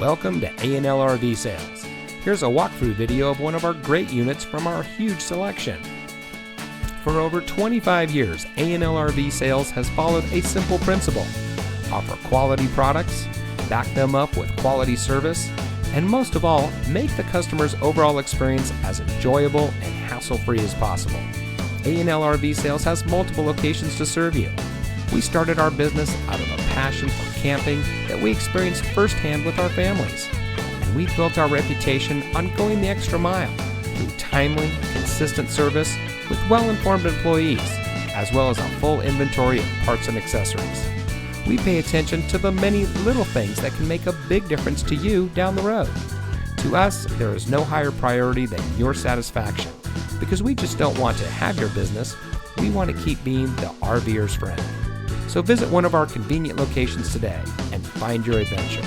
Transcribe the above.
Welcome to A&L RV Sales. Here's a walkthrough video of one of our great units from our huge selection. For over 25 years, A&L RV Sales has followed a simple principle: offer quality products, back them up with quality service, and most of all, make the customer's overall experience as enjoyable and hassle-free as possible. A&L RV Sales has multiple locations to serve you. We started our business out of a passion for camping that we experienced firsthand with our families. And we've built our reputation on going the extra mile through timely, consistent service with well-informed employees, as well as a full inventory of parts and accessories. We pay attention to the many little things that can make a big difference to you down the road. To us, there is no higher priority than your satisfaction, because we just don't want to have your business. We want to keep being the RVer's friend. So visit one of our convenient locations today and find your adventure.